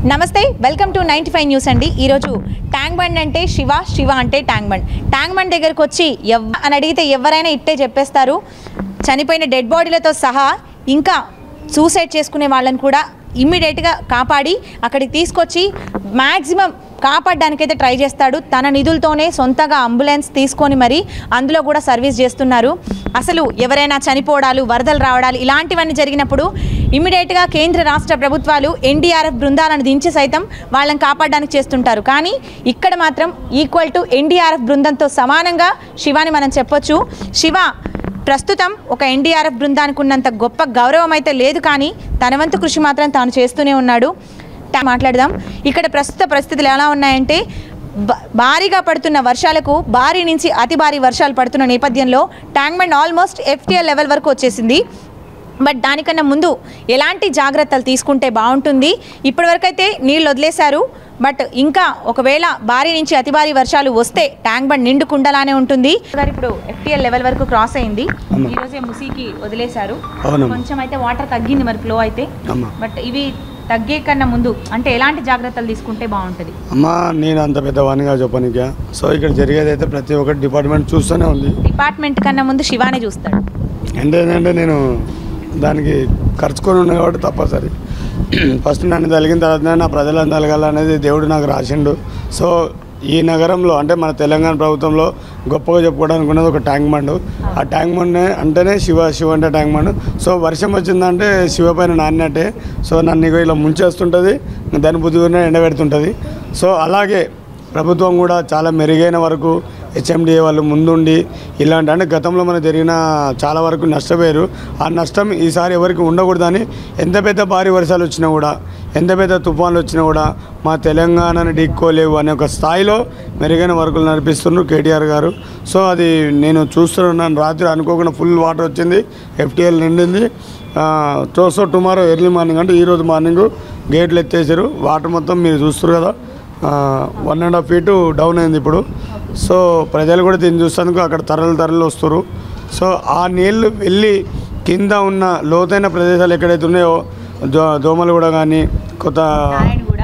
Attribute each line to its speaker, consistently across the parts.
Speaker 1: నమస్తే welcome to 95 news అండి. ఈరోజు ట్యాంక్ బండ్ అంటే శివ, శివ అంటే ట్యాంక్ బండ్. ట్యాంక్ బండ్ దగ్గరకు వచ్చి అని అడిగితే ఎవరైనా ఇట్టే చెప్పేస్తారు. చనిపోయిన డెడ్ బాడీలతో సహా ఇంకా సూసైడ్ చేసుకునే వాళ్ళని కూడా ఇమ్మీడియట్గా కాపాడి అక్కడికి తీసుకొచ్చి మ్యాక్సిమం కాపాడడానికైతే ట్రై చేస్తాడు. తన నిధులతోనే సొంతగా అంబులెన్స్ తీసుకొని మరి అందులో కూడా సర్వీస్ చేస్తున్నారు. అసలు ఎవరైనా చనిపోవడాలు, వరదలు రావడాలు ఇలాంటివన్నీ జరిగినప్పుడు ఇమ్మీడియట్గా కేంద్ర రాష్ట్ర ప్రభుత్వాలు ఎన్డీఆర్ఎఫ్ బృందాలను దించి సైతం వాళ్ళని కాపాడడానికి చేస్తుంటారు. కానీ ఇక్కడ మాత్రం ఈక్వల్ టు ఎన్డీఆర్ఎఫ్ బృందంతో సమానంగా శివాని మనం చెప్పొచ్చు. శివ ప్రస్తుతం ఒక ఎన్డీఆర్ఎఫ్ బృందానికి ఉన్నంత గొప్ప గౌరవం అయితే లేదు, కానీ తన వంతు కృషి మాత్రం తాను చేస్తూనే ఉన్నాడు. మాట్లాడదాం. ఇక్కడ ప్రస్తుత పరిస్థితులు ఎలా ఉన్నాయంటే, భారీగా పడుతున్న వర్షాలకు భారీ నుంచి అతి భారీ వర్షాలు పడుతున్న నేపథ్యంలో tank bund almost FTL level వరకు వచ్చేసింది. బట్ దానికన్నా ముందు ఎలాంటి జాగ్రత్తలు తీసుకుంటే బాగుంటుంది? ఇప్పటివరకు అయితే నీళ్ళు వదిలేశారు. బట్ ఇంకా ఒకవేళ భారీ నుంచి అతి భారీ వర్షాలు వస్తే ట్యాంక్ బండ్ నిండుకుండలానే ఉంటుంది. ఇప్పుడు ఎఫ్టీఎల్ లెవెల్ వరకు క్రాస్ అయింది. ఈ రోజే ముసికి వదిలేశారు. కొంచెం అయితే వాటర్ తగ్గింది మరి ఫ్లో అయితే. బట్ ఇవి తగ్గే కన్నా ముందు అంటే ఎలాంటి జాగ్రత్తలు తీసుకుంటే బాగుంటుంది?
Speaker 2: అమ్మా నేను అంత పెద్ద వానిగా చెప్పనిక. సో ఇక్కడ జరిగేది అయితే ప్రతి ఒక్కటి డిపార్ట్మెంట్ చూస్తూనే ఉంది.
Speaker 1: డిపార్ట్మెంట్ కన్నా ముందు శివానే చూస్తాడు.
Speaker 2: ఏంటంటే నేను దానికి ఖర్చుకొని ఉన్నా కాబట్టి తప్పనిసరి ఫస్ట్ నన్ను తగిలిన తర్వాత నా ప్రజలను తగలాలనేది దేవుడు నాకు రాసిండు. సో ఈ నగరంలో అంటే మన తెలంగాణ ప్రభుత్వంలో గొప్పగా చెప్పుకోవడానికి ఉన్నది ఒక ట్యాంక్ బండ్. ఆ ట్యాంక్ బండ్ అంటేనే శివ, శివ అంటే ట్యాంక్ బండ్. సో వర్షం వచ్చిందంటే శివ పైన నాన్నట్టే. సో నన్ను ఇలా ముంచేస్తుంటుంది, దాని బుద్ధి ఎండబెడుతుంటుంది. సో అలాగే ప్రభుత్వం కూడా చాలా మెరుగైన వరకు హెచ్ఎండిఏ వాళ్ళు ముందుండి ఇలాంటి అంటే గతంలో మనకు జరిగిన చాలా వరకు నష్టపోయారు. ఆ నష్టం ఈసారి ఎవరికి ఉండకూడదని ఎంత పెద్ద భారీ వర్షాలు వచ్చినా కూడా, ఎంత పెద్ద తుఫాన్లు వచ్చినా కూడా మా తెలంగాణను ఢీక్కోలేవు అనే ఒక స్థాయిలో మెరుగైన వర్కులు నడిపిస్తున్నారు కేటీఆర్ గారు. సో అది నేను చూస్తున్నాను. రాత్రి అనుకోకుండా ఫుల్ వాటర్ వచ్చింది, ఎఫ్టీఎల్ నిండింది. సో టుమారో ఎర్లీ మార్నింగ్ అంటే ఈరోజు మార్నింగ్ గేట్లు ఎత్తేసారు. వాటర్ మొత్తం మీరు చూస్తారు కదా, 1.5 feet డౌన్ అయింది ఇప్పుడు. సో ప్రజలు కూడా దీన్ని చూసేందుకు అక్కడ తరలు వస్తారు. సో ఆ నీళ్ళు వెళ్ళి కింద ఉన్న లోతైన ప్రదేశాలు ఎక్కడైతే ఉన్నాయో దోమలు కూడా కానీ, కొత్త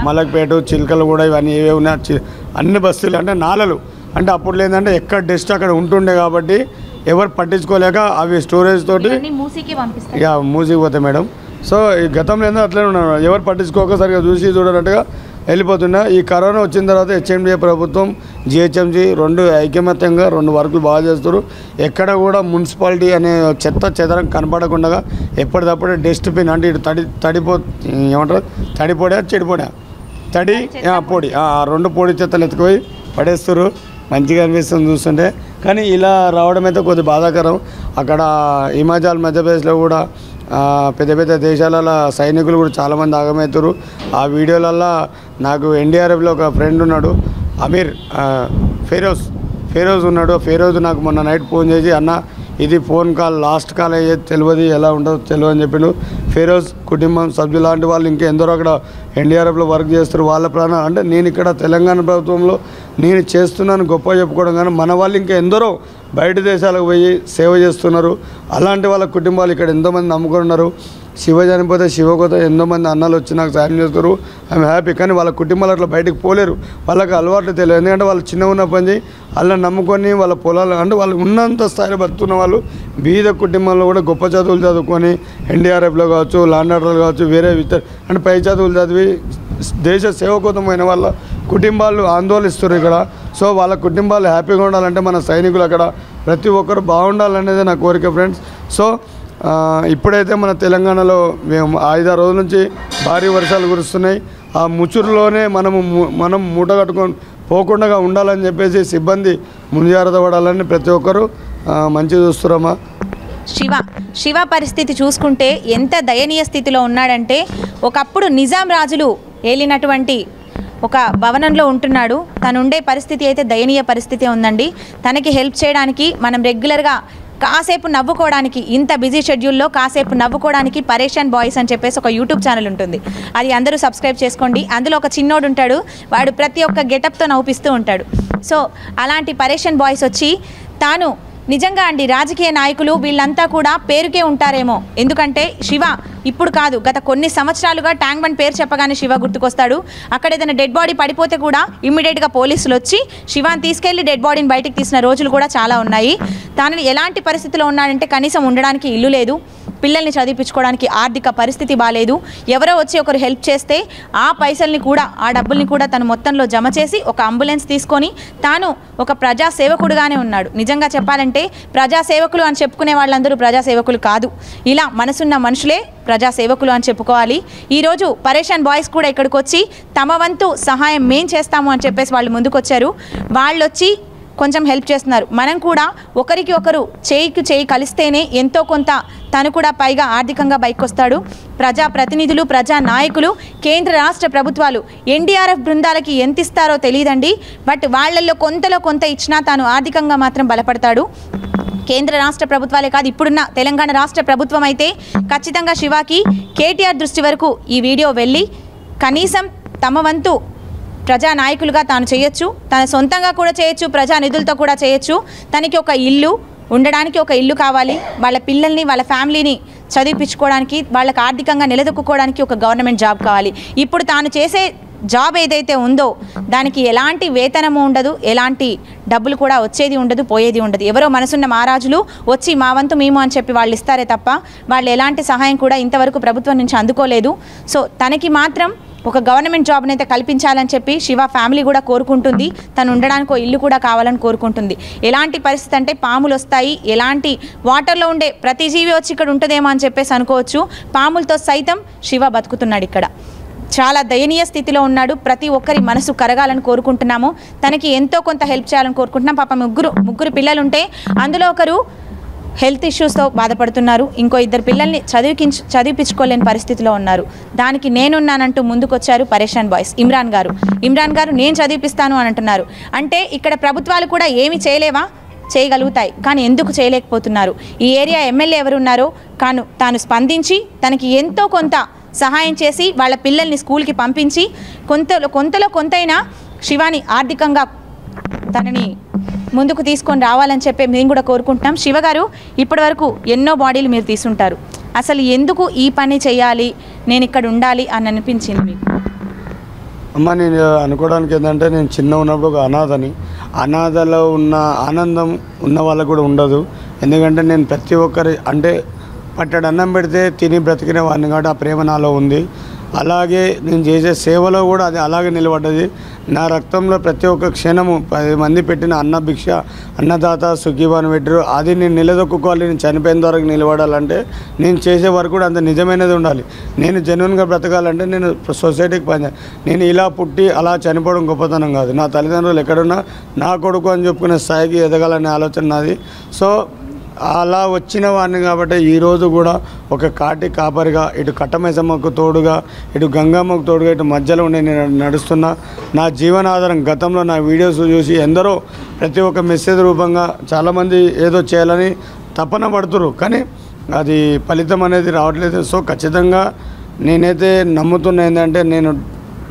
Speaker 2: మలక్పేట, చిలకలు కూడా ఇవన్నీ ఏవే ఉన్నాయి అన్ని బస్తీలు అంటే నాలలు అంటే అప్పుడు లేదంటే ఎక్కడ డస్ట్ అక్కడ ఉంటుండే కాబట్టి ఎవరు పట్టించుకోలేక అవి స్టోరేజ్ తోటి ఇక మూసికి పోతాయి మేడం. సో ఈ గతంలో ఏందో అట్లనే ఉన్నారు, ఎవరు పట్టించుకోక సరిగా చూసి చూడనట్టుగా వెళ్ళిపోతున్నా. ఈ కరోనా వచ్చిన తర్వాత హెచ్ఎండిఏ ప్రభుత్వం, జిహెచ్ఎంసి రెండు ఐకమత్యంగా రెండు వర్కులు బాగా చేస్తారు. ఎక్కడ కూడా మున్సిపాలిటీ అనే చెత్త చెదరం కనపడకుండా ఎప్పటికప్పుడే డస్ట్బిన్ అంటే ఇటు ఏమంటారు తడిపొడా చెడిపొడా పొడి, ఆ రెండు పొడి చెత్తలు ఎత్తుకుపోయి పడేస్తారు. మంచిగా అనిపిస్తుంది చూస్తుంటే. కానీ ఇలా రావడం అయితే కొద్దిగా బాధాకరం. అక్కడ హిమాచల్, మధ్యప్రదేశ్లో కూడా పెద్ద పెద్ద దేశాల సైనికులు కూడా చాలామంది ఆగమవుతారు. ఆ వీడియోలల్లో నాకు ఎన్డీఆర్ఎఫ్లో ఒక ఫ్రెండ్ ఉన్నాడు, అమీర్ ఫెరోజ్ ఉన్నాడు. ఫెరోజ్ నాకు మొన్న నైట్ ఫోన్ చేసి, అన్న ఇది ఫోన్ కాల్ లాస్ట్ కాల్ అయ్యేది తెలియదు, ఎలా ఉంటుందో తెలియదు అని చెప్పిండు. ఫెరోజ్ కుటుంబం సభ్యులు లాంటి వాళ్ళు ఇంకా ఎందరో అక్కడ ఎన్డీఆర్ఎఫ్లో వర్క్ చేస్తారు. వాళ్ళ ప్రాణం అంటే నేను ఇక్కడ తెలంగాణ ప్రభుత్వంలో నేను చేస్తున్నాను గొప్ప చెప్పుకోవడం, కానీ మన వాళ్ళు ఇంకా ఎందరో బయట దేశాలకు పోయి సేవ చేస్తున్నారు. అలాంటి వాళ్ళ కుటుంబాలు ఇక్కడ ఎంతోమంది నమ్ముకొని ఉన్నారు. శివ చనిపోతే శివ కొత్త ఎంతోమంది అన్నలు వచ్చి నాకు సాయం చేస్తారు. I'm happy. కానీ వాళ్ళ కుటుంబాలు అట్లా బయటకు పోలేరు, వాళ్ళకి అలవాట్లు తెలియదు. ఎందుకంటే వాళ్ళు చిన్న ఉన్న పని అలా నమ్ముకొని వాళ్ళ పొలాలు అంటే వాళ్ళు ఉన్నంత స్థాయిలో బతుకున్న వాళ్ళు బీద కుటుంబంలో కూడా గొప్ప చదువులు చదువుకొని ఎన్డీఆర్ఎఫ్లో కావచ్చు, లాండ్ ఆర్డర్లు కావచ్చు, వేరే అంటే పై చదువులు చదివి దేశ సేవకోతమైన వాళ్ళ కుటుంబాలు ఆందోళిస్తారు ఇక్కడ. సో వాళ్ళ కుటుంబాలు హ్యాపీగా ఉండాలంటే మన సైనికులు అక్కడ ప్రతి ఒక్కరు బాగుండాలనేది నా కోరిక ఫ్రెండ్స్. సో ఇప్పుడైతే మన తెలంగాణలో మేము 5-6 రోజుల నుంచి భారీ వర్షాలు కురుస్తున్నాయి. ఆ ముచురులోనే మనం మూట కట్టుకొని పోకుండా ఉండాలని చెప్పేసి సిబ్బంది ముంజాగ్రత్త పడాలని ప్రతి ఒక్కరు మంచిగా చూస్తున్నామా.
Speaker 1: శివ పరిస్థితి చూసుకుంటే ఎంత దయనీయ స్థితిలో ఉన్నాడంటే, ఒకప్పుడు నిజాం రాజులు ఏలినటువంటి ఒక భవనంలో ఉంటున్నాడు. తను ఉండే పరిస్థితి అయితే దయనీయ పరిస్థితి ఉందండి. తనకి హెల్ప్ చేయడానికి మనం రెగ్యులర్గా కాసేపు నవ్వుకోవడానికి, ఇంత బిజీ షెడ్యూల్లో కాసేపు నవ్వుకోవడానికి పరేషాన్ బాయ్స్ అని చెప్పేసి ఒక యూట్యూబ్ ఛానల్ ఉంటుంది. అది అందరూ సబ్స్క్రైబ్ చేసుకోండి. అందులో ఒక చిన్నోడు ఉంటాడు, వాడు ప్రతి ఒక్క గెటప్తో నవ్విస్తూ ఉంటాడు. సో అలాంటి పరేషాన్ బాయ్స్ వచ్చి తాను నిజంగా అండి రాజకీయ నాయకులు వీళ్ళంతా కూడా పేరుకే ఉంటారేమో, ఎందుకంటే శివ ఇప్పుడు కాదు, గత కొన్ని సంవత్సరాలుగా ట్యాంక్ బండ్ పేరు చెప్పగానే శివ గుర్తుకొస్తాడు. అక్కడ ఏదైనా డెడ్ బాడీ పడిపోతే కూడా ఇమ్మీడియట్గా పోలీసులు వచ్చి శివాని తీసుకెళ్లి డెడ్ బాడీని బయటికి తీసిన రోజులు కూడా చాలా ఉన్నాయి. తాను ఎలాంటి పరిస్థితిలో ఉన్నాడంటే కనీసం ఉండడానికి ఇల్లు లేదు, పిల్లల్ని చదివించుకోవడానికి ఆర్థిక పరిస్థితి బాలేదు. ఎవరో వచ్చి ఒకరు హెల్ప్ చేస్తే ఆ పైసల్ని కూడా, ఆ డబ్బుల్ని కూడా తను మొత్తంలో జమ చేసి ఒక అంబులెన్స్ తీసుకొని తాను ఒక ప్రజాసేవకుడుగానే ఉన్నాడు. నిజంగా చెప్పాలంటే ప్రజాసేవకులు అని చెప్పుకునే వాళ్ళందరూ ప్రజాసేవకులు కాదు, ఇలా మనసున్న మనుషులే ప్రజాసేవకులు అని చెప్పుకోవాలి. ఈరోజు పరేషాన్ బాయ్స్ కూడా ఇక్కడికి వచ్చి తమ వంతు సహాయం మేం చేస్తాము అని చెప్పేసి వాళ్ళు ముందుకొచ్చారు. వాళ్ళు వచ్చి కొంచెం హెల్ప్ చేస్తున్నారు. మనం కూడా ఒకరికి ఒకరు చేయికి చేయి కలిస్తేనే ఎంతో కొంత తను కూడా పైగా ఆర్థికంగా బయటకు వస్తాడు. ప్రజా ప్రతినిధులు, ప్రజా నాయకులు, కేంద్ర రాష్ట్ర ప్రభుత్వాలు ఎన్డీఆర్ఎఫ్ బృందాలకి ఎంత ఇస్తారో తెలియదండి, బట్ వాళ్ళల్లో కొంతలో కొంత ఇచ్చినా తాను ఆర్థికంగా మాత్రం బలపడతాడు. కేంద్ర రాష్ట్ర ప్రభుత్వాలే కాదు, ఇప్పుడున్న తెలంగాణ రాష్ట్ర ప్రభుత్వం అయితే ఖచ్చితంగా శివాకి కేటీఆర్ దృష్టి వరకు ఈ వీడియో వెళ్ళి కనీసం తమ వంతు ప్రజానాయకులుగా తాను చేయొచ్చు, తన సొంతంగా కూడా చేయొచ్చు, ప్రజా నిధులతో కూడా చేయొచ్చు. తనకి ఒక ఇల్లు, ఉండడానికి ఒక ఇల్లు కావాలి, వాళ్ళ పిల్లల్ని వాళ్ళ ఫ్యామిలీని చదివించుకోవడానికి, వాళ్ళకి ఆర్థికంగా నిలదొక్కుకోవడానికి ఒక గవర్నమెంట్ జాబ్ కావాలి. ఇప్పుడు తాను చేసే జాబ్ ఏదైతే ఉందో దానికి ఎలాంటి వేతనము ఉండదు, ఎలాంటి డబ్బులు కూడా వచ్చేది ఉండదు, పోయేది ఉండదు. ఎవరో మనసున్న మహారాజులు వచ్చి మా వంతు మేము అని చెప్పి వాళ్ళు ఇస్తారే తప్ప వాళ్ళు ఎలాంటి సహాయం కూడా ఇంతవరకు ప్రభుత్వం నుంచి అందుకోలేదు. సో తనకి మాత్రం ఒక గవర్నమెంట్ జాబ్ని అయితే కల్పించాలని చెప్పి శివ ఫ్యామిలీ కూడా కోరుకుంటుంది. తను ఉండడానికి ఒక ఇల్లు కూడా కావాలని కోరుకుంటుంది. ఎలాంటి పరిస్థితి అంటే పాములు వస్తాయి, ఎలాంటి వాటర్లో ఉండే ప్రతి జీవి వచ్చి ఇక్కడ ఉంటుందేమో అని చెప్పేసి అనుకోవచ్చు. పాములతో సైతం శివ బతుకుతున్నాడు. ఇక్కడ చాలా దయనీయ స్థితిలో ఉన్నాడు. ప్రతి ఒక్కరి మనసు కరగాలని కోరుకుంటున్నాము. తనకి ఎంతో కొంత హెల్ప్ చేయాలని కోరుకుంటున్నాం. పాప ముగ్గురు పిల్లలు ఉంటే అందులో ఒకరు హెల్త్ ఇష్యూస్తో బాధపడుతున్నారు, ఇంకో ఇద్దరు పిల్లల్ని చదివించుకోలేని పరిస్థితిలో ఉన్నారు. దానికి నేనున్నానంటూ ముందుకొచ్చారు పరేషాన్ బాయ్స్. ఇమ్రాన్ గారు నేను చదివిపిస్తాను అని అంటున్నారు. అంటే ఇక్కడ ప్రభుత్వాలు కూడా ఏమి చేయలేవా? చేయగలుగుతాయి, కానీ ఎందుకు చేయలేకపోతున్నారు? ఈ ఏరియా ఎమ్మెల్యే ఎవరున్నారో తాను స్పందించి తనకి ఎంతో కొంత సహాయం చేసి వాళ్ళ పిల్లల్ని స్కూల్కి పంపించి కొంతలో కొంతైనా శివాని ఆర్థికంగా తనని ముందుకు తీసుకొని రావాలని చెప్పి మేము కూడా కోరుకుంటున్నాం. శివగారు, ఇప్పటి వరకు ఎన్నో బాడీలు మీరు తీసుంటారు, అసలు ఎందుకు ఈ పని చేయాలి, నేను ఇక్కడ ఉండాలి అని అనిపించింది మీకు?
Speaker 2: అమ్మ, నేను అనుకోవడానికి ఏంటంటే నేను చిన్న ఉన్నప్పుడు ఒక అనాథలో ఉన్న ఆనందం ఉన్న వాళ్ళకు కూడా ఉండదు. ఎందుకంటే నేను ప్రతి ఒక్కరి అంటే పట్టడు అన్నం పెడితే తిని బ్రతికిన వాడిని కాబట్టి ఆ ప్రేమ నాలో ఉంది. అలాగే నేను చేసే సేవలో కూడా అది అలాగే నిలబడ్డది. నా రక్తంలో ప్రతి ఒక్క క్షణము 10 మంది పెట్టిన అన్నదాత సుఖీభాను పెట్టారు. అది నేను నిలదొక్కుకోవాలి, నేను చనిపోయిన వరకు నిలబడాలంటే నేను చేసే వరకు కూడా అంత నిజమైనది ఉండాలి. నేను జెన్యున్గా బ్రతకాలంటే నేను సొసైటీకి పనిచేయాలి. నేను ఇలా పుట్టి అలా చనిపోవడం గొప్పతనం కాదు. నా తల్లిదండ్రులు ఎక్కడున్నా నా కొడుకు అని చెప్పుకునే స్థాయికి ఎదగాలనే ఆలోచన నాది. సో అలా వచ్చిన వాడిని కాబట్టి ఈరోజు కూడా ఒక కాపరిగా ఇటు కట్టమైసమ్మకు తోడుగా, ఇటు గంగమ్మకు తోడుగా, ఇటు మధ్యలో ఉండి నేను నడుస్తున్నా. నా జీవనాధారం గతంలో నా వీడియోస్ చూసి ఎందరో ప్రతి ఒక్క మెసేజ్ రూపంగా చాలామంది ఏదో చేయాలని తపన పడుతున్నారు, కానీ అది ఫలితం అనేది రావట్లేదు. సో ఖచ్చితంగా నేనైతే నమ్ముతున్నా ఏంటంటే నేను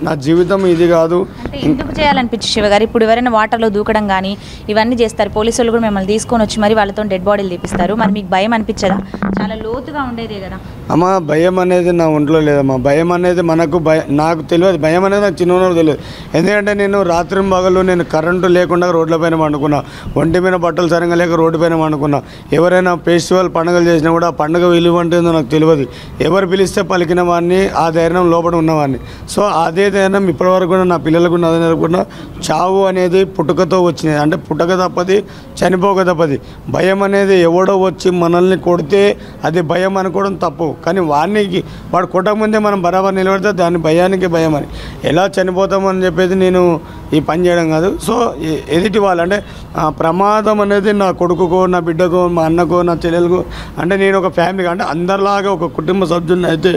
Speaker 2: నా జీవితం ఇది కాదు.
Speaker 1: అంటే ఎందుకు చేయాలనిపించి శివగారు? ఇప్పుడు ఎవరైనా వాటర్లో దూకడం కానీ ఇవన్నీ చేస్తారు, పోలీసులు కూడా మిమ్మల్ని తీసుకొని వచ్చి మరి వాళ్ళతో డెడ్ బాడీలు తీపిస్తారు. మరి మీకు భయం అనిపించదా? చాలా లోతుగా ఉండేదే కదా
Speaker 2: అమ్మ. భయం అనేది నా ఒంట్లో లేదమ్మా. భయం అనేది నాకు తెలియదు. భయం అనేది నాకు చిన్నప్పుడు తెలియదు. ఎందుకంటే నేను రాత్రి పగలు నేను కరెంటు లేకుండా రోడ్లపైన పండుకున్నా, ఒంటి మీద బట్టలు సరిగ్గా లేక రోడ్డు పైన పండుకున్నా. ఎవరైనా ఫెస్టివల్ పండుగలు చేసినా కూడా ఆ పండుగ విలువ అంటేందో నాకు తెలియదు. ఎవరు పిలిస్తే పలికిన వాడిని, ఆ ధైర్యం లోపల ఉన్నవాడిని. సో అదే ధైర్యం ఇప్పటివరకు కూడా నా పిల్లలకు అదే నేర్పుకున్నా. చావు అనేది పుట్టుకతో వచ్చినది, అంటే పుట్టక తప్పది, చనిపోక తప్పది. భయం అనేది ఎవడో వచ్చి మనల్ని కొడితే అది భయం అనుకోవడం తప్పు, కానీ వాడు కొట్టకముందే మనం బరాబర్ నిలబడితే దాని భయానికి భయం అని. ఎలా చనిపోతామని చెప్పేసి నేను ఈ పని చేయడం కాదు. సో ఎదుటి వాళ్ళు అంటే ప్రమాదం అనేది నా కొడుకుకో, నా బిడ్డకో, మా అన్నకో, నా చెల్లెలకు, అంటే నేను ఒక ఫ్యామిలీ అంటే అందరిలాగా ఒక కుటుంబ సభ్యుని అయితే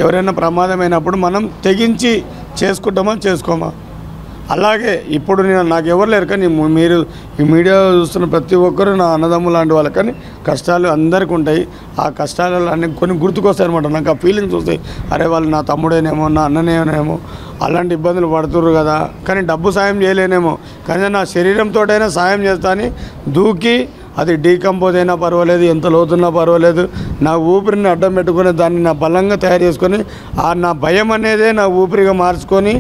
Speaker 2: ఎవరైనా ప్రమాదమైనప్పుడు మనం తెగించి చేసుకోమా. అలాగే ఇప్పుడు నాకు ఎవరు లేరు, కానీ మీరు ఈ మీడియా చూస్తున్న ప్రతి ఒక్కరు నా అన్నదమ్ములు లాంటి వాళ్ళు. కానీ కష్టాలు అందరికీ ఉంటాయి. ఆ కష్టాలు అన్నీ కొన్ని గుర్తుకొస్తాయి అనమాట. నాకు ఆ ఫీలింగ్స్ వస్తాయి, అరే వాళ్ళు నా తమ్ముడేనేమో, నా అన్ననేమో, అలాంటి ఇబ్బందులు పడుతుర్రు కదా, కానీ డబ్బు సాయం చేయలేనేమో, కానీ నా శరీరంతోటైనా సాయం చేస్తా అని దూకి అది డీకంపోజ్ అయినా పర్వాలేదు, ఎంత లోతున్నా పర్వాలేదు, నా ఊపిరిని అడ్డం పెట్టుకొని దాన్ని నా బలంగా తయారు చేసుకొని నా భయం అనేదే నా ఊపిరిగా మార్చుకొని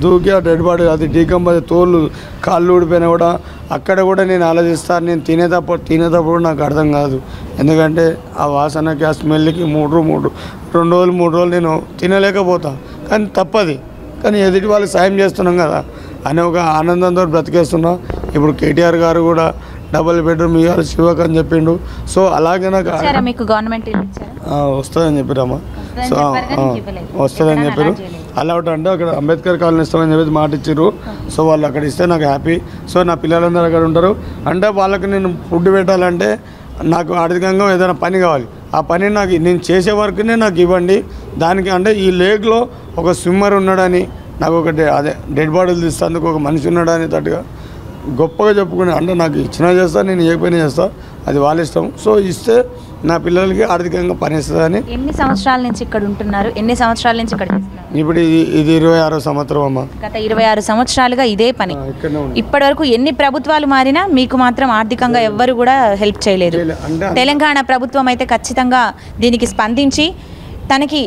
Speaker 2: దూకి ఆ డెడ్ బాడీ అది డీకంపోజ్ తోళ్ళు కాళ్ళు ఊడిపోయినా కూడా అక్కడ కూడా నేను ఆలోచిస్తాను. నేను తినేటప్పుడు నాకు అర్థం కాదు, ఎందుకంటే ఆ వాసనకి ఆ స్మెల్కి 2 రోజులు నేను తినలేకపోతా. కానీ తప్పది, కానీ ఎదుటి వాళ్ళకి సాయం చేస్తున్నాం కదా అనే ఒక ఆనందంతో బ్రతికేస్తున్నా. ఇప్పుడు కేటీఆర్ గారు కూడా డబుల్ బెడ్రూమ్ ఇవ్వాలి శివక్ అని చెప్పిండు. సో అలాగే నాకు
Speaker 1: మీకు గవర్నమెంట్
Speaker 2: వస్తుందని చెప్పిరమ్మా. సో వస్తుందని చెప్పారు. అలా ఒకటి అంటే అక్కడ అంబేద్కర్ కాలనీ ఇస్తామని చెప్పేసి మాట ఇచ్చారు. సో వాళ్ళు అక్కడ ఇస్తే నాకు హ్యాపీ. సో నా పిల్లలందరూ అక్కడ ఉంటారు. అంటే వాళ్ళకి నేను ఫుడ్ పెట్టాలంటే నాకు ఆర్థికంగా ఏదైనా పని కావాలి. ఆ పని నేను చేసే వర్క్నే నాకు ఇవ్వండి. దానికి అంటే ఈ లేక్లో ఒక స్విమ్మర్ ఉన్నాడని, నాకు ఒక అదే డెడ్ బాడీలు తీస్తానికి ఒక మనిషి ఉన్నాడని తట్టుగా గొప్పగా చెప్పుకుని, అంటే నాకు ఇచ్చినా చేస్తా, నేను ఏ పని చేస్తా, అది వాళ్ళ ఇష్టం. సో ఇస్తే నా పిల్లలకి ఆర్థికంగా పని ఇస్తుందని.
Speaker 1: ఎన్ని సంవత్సరాల నుంచి ఇక్కడ ఉంటున్నారు? ఎన్ని సంవత్సరాల నుంచి ఇక్కడ చేస్తున్నారు?
Speaker 2: ఇప్పుడు ఇది 26వ సంవత్సరం అమ్మ.
Speaker 1: గత 26 సంవత్సరాలుగా ఇదే పని. ఇప్పటి వరకు ఎన్ని ప్రభుత్వాలు మారినా మీకు మాత్రం ఆర్థికంగా ఎవ్వరు కూడా హెల్ప్ చేయలేదు. తెలంగాణ ప్రభుత్వం అయితే ఖచ్చితంగా దీనికి స్పందించి తనకి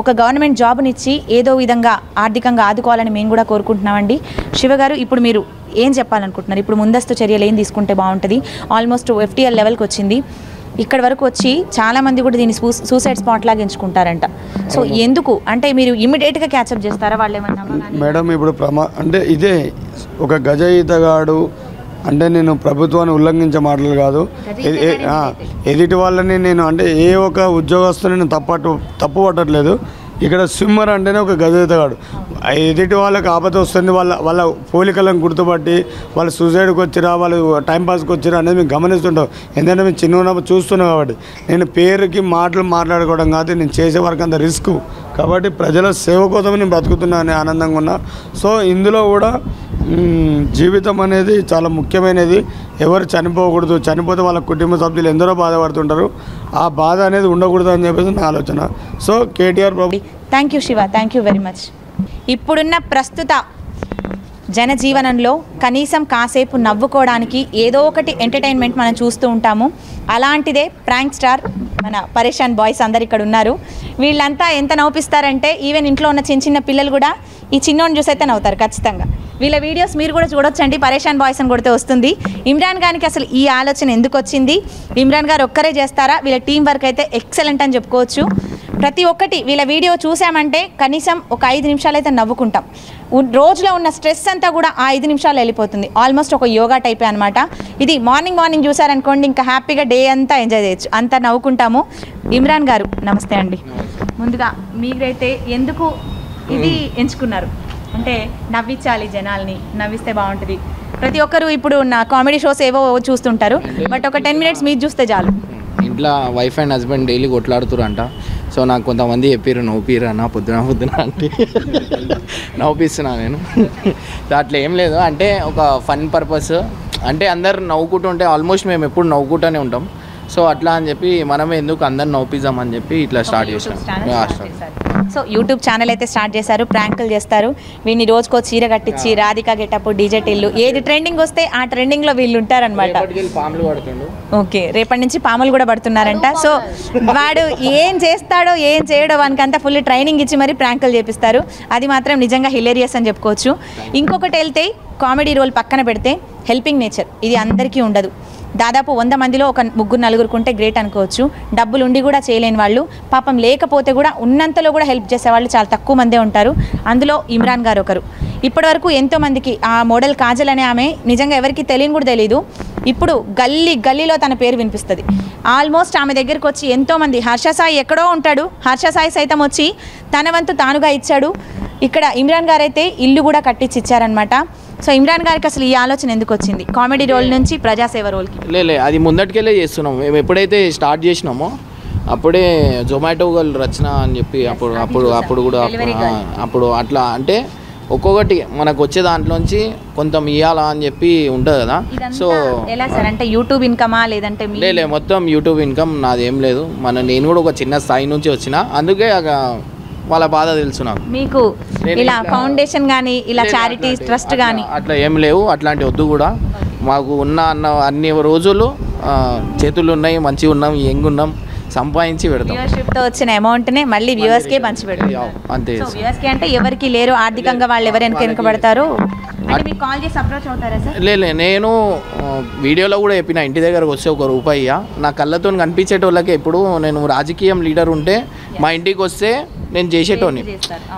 Speaker 1: ఒక గవర్నమెంట్ జాబ్నిచ్చి ఏదో విధంగా ఆర్థికంగా ఆదుకోవాలని మేము కూడా కోరుకుంటున్నామండి. శివగారు, ఇప్పుడు మీరు ఏం చెప్పాలనుకుంటున్నారు? ఇప్పుడు ముందస్తు చర్యలు ఏం తీసుకుంటే బాగుంటుంది? ఆల్మోస్ట్ FTL లెవెల్కి వచ్చింది. ఇక్కడ వరకు వచ్చి చాలామంది కూడా దీన్ని సూసైడ్ స్పాట్ లాగా ఎంచుకుంటారంట. సో ఎందుకు అంటే మీరు ఇమ్మీడియట్గా క్యాచప్ చేస్తారా వాళ్ళు ఏమన్నా?
Speaker 2: మేడం ఇప్పుడు అంటే ఇదే ఒక గజ ఈతగాడు అంటే నేను ప్రభుత్వాన్ని ఉల్లంఘించే మాటలు కాదు, ఎదుటి వాళ్ళని నేను అంటే ఏ ఒక ఉద్యోగస్తుని నేను తప్పు పట్టట్లేదు. ఇక్కడ స్విమ్మర్ అంటేనే ఒక గజయితగాడు. ఎదుటి వాళ్ళకి ఆపద వస్తుంది, వాళ్ళ పోలికలను గుర్తుపట్టి వాళ్ళు సూసైడ్కి వచ్చిరా, వాళ్ళు టైంపాస్కి వచ్చిరా అనేది మేము గమనిస్తుంటాం. ఎందుకంటే మేము చిన్నప్పుడు చూస్తున్నాం కాబట్టి. నేను పేరుకి మాట్లాడుకోవడం కాదు, నేను చేసే వరకు అంత రిస్క్ కాబట్టి ప్రజల సేవ కోసం నేను బ్రతుకుతున్నా అనే ఆనందంగా ఉన్నా. సో ఇందులో కూడా జీవితం అనేది చాలా ముఖ్యమైనది. ఎవరు చనిపోకూడదు, చనిపోతే వాళ్ళ కుటుంబ సభ్యులు ఎందరో బాధపడుతుంటారు. ఆ బాధ అనేది ఉండకూడదు అని చెప్పేసి నా ఆలోచన. So KTR Babu.
Speaker 1: Thank you Shiva, thank you very much. ఇప్పుడున్న ప్రస్తుత జనజీవనంలో కనీసం కాసేపు నవ్వుకోవడానికి ఏదో ఒకటి ఎంటర్టైన్మెంట్ మనం చూస్తూ ఉంటాము. అలాంటిదే ప్రాంక్ స్టార్ మన పరేషాన్ బాయ్స్ అందరు ఇక్కడ ఉన్నారు. వీళ్ళంతా ఎంత నవ్విస్తారంటే ఈవెన్ ఇంట్లో ఉన్న చిన్న పిల్లలు కూడా ఈ చిన్నోని చూసి అయితే నవ్వుతారు ఖచ్చితంగా. వీళ్ళ వీడియోస్ మీరు కూడా చూడొచ్చండి, పరేషాన్ బాయ్స్ అని కొడితే వస్తుంది. ఇమ్రాన్ గారికి అసలు ఈ ఆలోచన ఎందుకు వచ్చింది? ఇమ్రాన్ గారు ఒక్కరే చేస్తారా? వీళ్ళ టీం వర్క్ అయితే ఎక్సలెంట్ అని చెప్పుకోవచ్చు. ప్రతి ఒక్కటి వీళ్ళ వీడియో చూసామంటే కనీసం ఒక 5 నిమిషాలు అయితే నవ్వుకుంటాం. రోజులో ఉన్న స్ట్రెస్ అంతా కూడా ఆ 5 నిమిషాలు వెళ్ళిపోతుంది. ఆల్మోస్ట్ ఒక యోగా టైపే అనమాట. ఇది మార్నింగ్ చూసారనుకోండి, ఇంకా హ్యాపీగా డే అంతా ఎంజాయ్ చేయొచ్చు, అంతా నవ్వుకుంటాము. ఇమ్రాన్ గారు నమస్తే అండి. ముందుగా మీరైతే ఎందుకు ఇది ఎంచుకున్నారు? అంటే నవ్వించాలి, జనాల్ని నవ్విస్తే బాగుంటుంది. ప్రతి ఒక్కరు ఇప్పుడు నా కామెడీ షోస్ ఏవో చూస్తుంటారు, బట్ ఒక 10 మినిట్స్ మీరు చూస్తే చాలు.
Speaker 3: ఇంట్లో వైఫ్ అండ్ హస్బెండ్ డైలీ కొట్లాడుతురంట. సో నాకు కొంతమంది చెప్పారు నవ్వుపీరా నా పొద్దున అంటే నవ్వుపిస్తున్నా నేను. సో అట్లా ఏం లేదు, అంటే ఒక ఫన్ పర్పస్. అంటే అందరు నవ్వుకుంటుంటే ఆల్మోస్ట్ మేము ఎప్పుడు నవ్వుకుంటూనే ఉంటాం. సో అట్లా అని చెప్పి మనమే ఎందుకు అందరు నవ్వుపిద్దాం అని చెప్పి ఇట్లా స్టార్ట్ చేసాం.
Speaker 1: సో యూట్యూబ్ ఛానల్ అయితే స్టార్ట్ చేశారు, ప్రాంకులు చేస్తారు. వీళ్ళని రోజుకో చీర కట్టించి రాధిక గెటప్, డీజే టిల్లు, ఏది ట్రెండింగ్ వస్తే ఆ ట్రెండింగ్లో వీళ్ళు ఉంటారనమాట. ఓకే, రేపటి నుంచి పాములు కూడా పడుతున్నారంట. సో వాడు ఏం చేస్తాడో ఏం చేయడో వానికంతా ఫుల్ ట్రైనింగ్ ఇచ్చి మరి ప్రాంకులు చేపిస్తారు. అది మాత్రం నిజంగా హిలేరియస్ అని చెప్పుకోవచ్చు. ఇంకొకటి వెళ్తే కామెడీ రోల్ పక్కన పెడితే హెల్పింగ్ నేచర్ ఇది అందరికీ ఉండదు. దాదాపు 100 మందిలో ఒక 3-4 ఉంటే గ్రేట్ అనుకోవచ్చు. డబ్బులు ఉండి కూడా చేయలేని వాళ్ళు, పాపం లేకపోతే కూడా ఉన్నంతలో కూడా హెల్ప్ చేసేవాళ్ళు చాలా తక్కువ మందే ఉంటారు. అందులో ఇమ్రాన్ గారు ఒకరు. ఇప్పటివరకు ఎంతోమందికి ఆ మోడల్ కాజల్ అనే ఆమె నిజంగా ఎవరికి తెలియని కూడా తెలియదు. ఇప్పుడు గల్లీలో తన పేరు వినిపిస్తుంది. ఆల్మోస్ట్ ఆమె దగ్గరికి వచ్చి ఎంతోమంది, హర్ష సాయి ఎక్కడో ఉంటాడు, హర్ష సాయి సైతం వచ్చి తన వంతు తానుగా ఇచ్చాడు. ఇక్కడ ఇమ్రాన్ గారు అయితే ఇల్లు కూడా కట్టించి ఇచ్చారనమాట. సో ఇమ్రాన్ గారికి అసలు ఈ ఆలోచన ఎందుకు వచ్చింది, కామెడీ రోల్ నుంచి ప్రజాసేవ రోల్కి?
Speaker 3: లే అది ముందటికెళ్ళే చేస్తున్నాం. మేము ఎప్పుడైతే స్టార్ట్ చేసినామో అప్పుడే జొమాటో వాళ్ళు రచన అని చెప్పి అప్పుడు కూడా అప్పుడు అట్లా అంటే ఒక్కొక్కటి మనకు వచ్చే దాంట్లోంచి కొంత ఇవ్వాలా అని చెప్పి ఉంటుంది కదా. సో
Speaker 1: ఎలా సార్, అంటే యూట్యూబ్ ఇన్కమా లేదంటే
Speaker 3: లే మొత్తం యూట్యూబ్ ఇన్కమ్ నాది ఏం లేదు. నేను కూడా ఒక చిన్న స్థాయి నుంచి వచ్చిన, అందుకే వాళ్ళ బాధ తెలుసు నాకు.
Speaker 1: మీకు ఇలా ఫౌండేషన్ కానీ ఇలా చారిటీ ట్రస్ట్ కానీ
Speaker 3: అట్లా ఏం లేవు, అట్లాంటి వద్దు కూడా. మాకు ఉన్న అన్ని రోజులు చేతులు ఉన్నాయి, మంచిగా ఉన్నాం, యంగ్ ఉన్నాం, సంపాదించి పెడతాం.
Speaker 1: వ్యూవర్షిప్తో వచ్చిన అమౌంట్నే మళ్ళీ వ్యూవర్స్కే పంచి పెడతాం.
Speaker 3: అంతే.
Speaker 1: సో వ్యూవర్స్కి అంటే ఎవరికి లేరు ఆర్థికంగా వాళ్ళు ఎవరు వెనకబడతారు అంటే మీకు కాల్ చేసి అప్రోచ్ అవుతారా సార్?
Speaker 3: లేదు, నేను వీడియోలో కూడా చెప్పిన, ఇంటి దగ్గరకు వస్తే ₹1 నా కళ్ళతో కనిపించేటోళ్ళకి. ఇప్పుడు నేను రాజకీయం లీడర్ ఉంటే మా ఇంటికి వస్తే నేను చేసేటోని.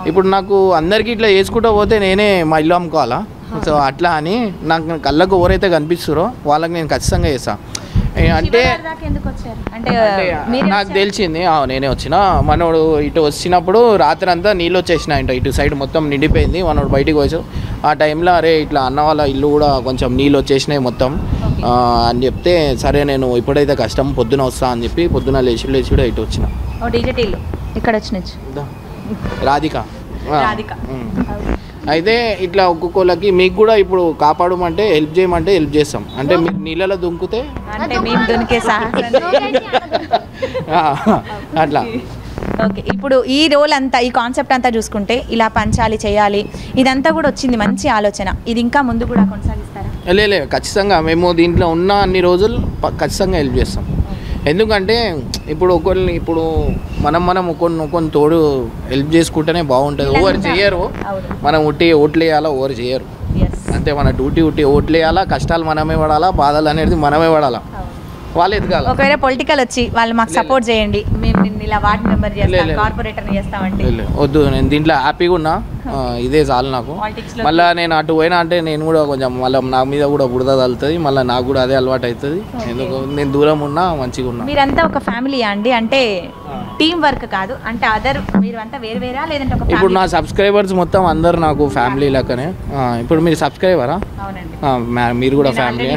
Speaker 3: ఇప్పుడు నాకు అందరికీ ఇట్లా చేసుకుంటూ పోతే నేనే మా ఇల్లు అమ్ముకోవాలా? సో అట్లా అని నాకు కళ్ళకు ఎవరైతే కనిపిస్తారో వాళ్ళకి నేను ఖచ్చితంగా చేస్తాను. అంటే నాకు తెలిసింది, నేనే వచ్చిన. మనోడు ఇటు వచ్చినప్పుడు రాత్రి అంతా నీళ్ళు వచ్చేసినాయంట, ఇటు సైడ్ మొత్తం నిండిపోయింది. మనోడు బయటికి వచ్చి ఆ టైంలో అరే ఇట్లా అన్న వాళ్ళ ఇల్లు కూడా కొంచెం నీళ్ళు వచ్చేసినాయి మొత్తం అని చెప్తే, సరే నేను ఇప్పుడైతే కష్టం, పొద్దున వస్తా అని చెప్పి పొద్దున లేచి కూడా ఇటు వచ్చిన.
Speaker 1: ఇక్కడ వచ్చిన
Speaker 3: రాధిక. అయితే ఇట్లా ఒక్కొక్కళ్ళకి మీకు కూడా ఇప్పుడు కాపాడమంటే హెల్ప్ చేయమంటే హెల్ప్ చేస్తాం. అంటే మీరు నీళ్ళలో దుంకుతే
Speaker 1: అంటే మేము దునికే
Speaker 3: అట్లా.
Speaker 1: ఓకే, ఇప్పుడు ఈ రోల్ అంతా, ఈ కాన్సెప్ట్ అంతా చూసుకుంటే ఇలా పంచాలి, చేయాలి, ఇదంతా కూడా వచ్చింది, మంచి ఆలోచన. ఇది ఇంకా ముందు కూడా కొనసాగిస్తారా?
Speaker 3: లే, ఖచ్చితంగా మేము దీంట్లో ఉన్న అన్ని రోజులు ఖచ్చితంగా హెల్ప్ చేస్తాం. ఎందుకంటే ఇప్పుడు మనం కొన్ని తోడు హెల్ప్ చేసుకుంటేనే బాగుంటుంది. ఓవర్ చేయరు, మనం ఓట్లు వేయాలా, ఓవర్ చేయరు. అంతే, మన డ్యూటీ ఓట్లు వేయాలా, కష్టాలు మనమే పడాలా, బాధలు అనేది మనమే పడాలా, వాళ్ళు ఎదగాలి.
Speaker 1: ఒకవేళ పొలిటికల్ వచ్చి వాళ్ళు మాకు సపోర్ట్ చేయండి, మేము ఇలా వార్డ్ మెంబర్ చేస్తాం, కార్పొరేటర్ చేస్తామంటే
Speaker 3: వద్దు, నేను దీంట్లో హ్యాపీగా ఉన్నా, ఇదే చాలు నాకు. మళ్ళీ నేను అటు పోయినా అంటే నేను కూడా కొంచెం మళ్ళీ నా మీద కూడా బురద తగులుతుంది, మళ్ళీ నాకు కూడా అదే అలవాటు అవుతుంది. ఎందుకు నేను దూరం ఉన్నా మంచిగా ఉన్నా.
Speaker 1: మీరంతా ఒక ఫ్యామిలీయా అండి? అంటే టీం వర్క్ కాదు అంటే మీరు అంతా వేరు వేరా లేదంటే ఒక?
Speaker 3: ఇప్పుడు నా సబ్స్క్రైబర్స్ మొత్తం అందరు నాకు ఫ్యామిలీ లెక్కనే. ఇప్పుడు మీరు సబ్స్క్రైబరా? మీరు కూడా ఫ్యామిలీ.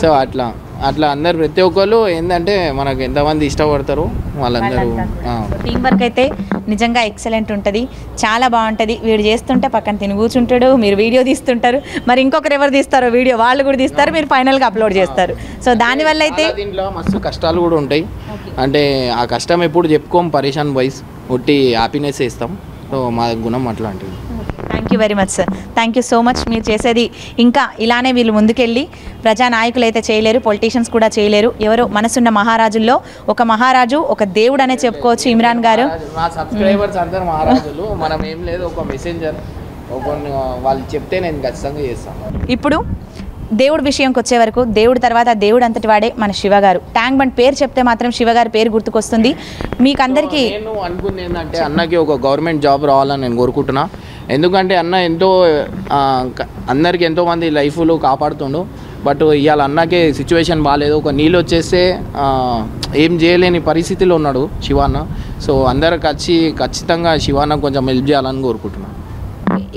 Speaker 3: సో అట్లా అందరు ప్రతి ఒక్కరు ఏంటంటే మనకు ఎంతమంది ఇష్టపడతారు వాళ్ళందరూ.
Speaker 1: టీం వర్క్ అయితే నిజంగా ఎక్సలెంట్ ఉంటుంది, చాలా బాగుంటుంది. వీడు చేస్తుంటే పక్కన తిని కూర్చుంటాడు, మీరు వీడియో తీస్తుంటారు, మరి ఇంకొకరు ఎవరు తీస్తారో వీడియో వాళ్ళు కూడా తీస్తారు, మీరు ఫైనల్గా అప్లోడ్ చేస్తారు. సో దానివల్ల అయితే
Speaker 3: దీంట్లో మస్తు కష్టాలు కూడా ఉంటాయి. అంటే ఆ కష్టం ఎప్పుడు చెప్పుకోం, పరేషాన్ బాయ్స్ ఒట్టి హ్యాపీనెస్ ఇస్తాం. సో మా గుణం అట్లాంటివి.
Speaker 1: Thank you very much sir, thank you so much. మీరు చేసేది ఇంకా ఇలానే వీళ్ళు ముందుకెళ్ళి, ప్రజానాయకులు అయితే చేయలేరు, పొలిటీషియన్స్ కూడా చేయలేరు. ఎవరో మనసున్న మహారాజుల్లో ఒక మహారాజు, ఒక దేవుడు అనే చెప్పుకోవచ్చు ఇమ్రాన్ గారు.
Speaker 3: మా సబ్స్క్రైబర్స్ అందరు మహారాజులు, మనం ఏం లేదు, ఒక మెసెంజర్. వాళ్ళు చెప్తే నేను ఖచ్చితంగా చేస్తాను.
Speaker 1: ఇప్పుడు దేవుడి విషయంకి వచ్చే వరకు, దేవుడి తర్వాత దేవుడు అంతటి వాడే మన శివ గారు. ట్యాంక్ బండ్ పేరు చెప్తే మాత్రం శివ గారి పేరు గుర్తుకొస్తుంది. మీకు అందరికీ
Speaker 3: నేను అనుకుంది ఏంటంటే అన్నకి ఒక గవర్నమెంట్ జాబ్ రావాలని నేను కోరుకుంటున్నా. ఎందుకంటే అన్న అందరికి ఎంతోమంది లైఫ్లు కాపాడుతుండు. బట్ ఇవాళ అన్నకే సిచ్యువేషన్ బాగాలేదు, ఒక నీళ్ళు వచ్చేస్తే ఏం చేయలేని పరిస్థితిలో ఉన్నాడు శివాన్న. సో అందరు ఖచ్చితంగా శివాన్న కొంచెం హెల్ప్ చేయాలని కోరుకుంటున్నాను.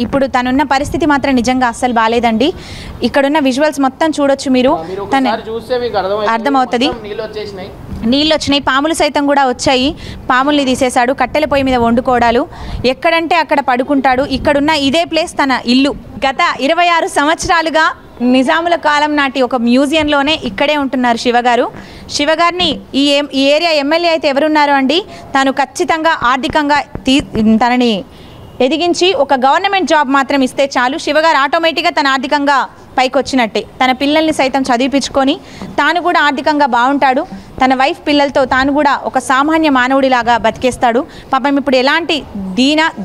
Speaker 1: ఇప్పుడు తనున్న పరిస్థితి మాత్రం నిజంగా అస్సలు బాగాలేదండి. ఇక్కడున్న విజువల్స్ మొత్తం చూడొచ్చు మీరు, అర్థమవుతుంది. నీళ్ళు వచ్చినాయి, పాములు సైతం కూడా వచ్చాయి. పాముల్ని తీసేశాడు, కట్టెల పొయ్యి మీద వండుకోవడాలు, ఎక్కడంటే అక్కడ పడుకుంటాడు. ఇక్కడున్న ఇదే ప్లేస్ తన ఇల్లు. గత 26 సంవత్సరాలుగా నిజాముల కాలం నాటి ఒక మ్యూజియంలోనే ఇక్కడే ఉంటున్నారు శివగారు. శివగారిని ఈ ఏరియా ఎమ్మెల్యే అయితే ఎవరున్నారో అండి, తాను ఖచ్చితంగా ఆర్థికంగా తనని ఎదిగించి ఒక గవర్నమెంట్ జాబ్ మాత్రం ఇస్తే చాలు, శివగారు ఆటోమేటిక్గా తన ఆర్థికంగా పైకి వచ్చినట్టే. తన పిల్లల్ని సైతం చదివించుకొని తాను కూడా ఆర్థికంగా బాగుంటాడు. తన వైఫ్ పిల్లలతో తాను కూడా ఒక సామాన్య మానవుడిలాగా బతికేస్తాడు. పాపం ఇప్పుడు ఎలాంటి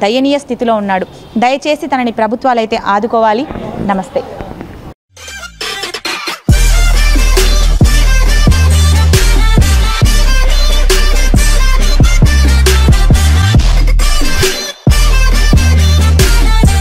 Speaker 1: దయనీయ స్థితిలో ఉన్నాడు. దయచేసి తనని ప్రభుత్వాలు అయితే ఆదుకోవాలి. నమస్తే.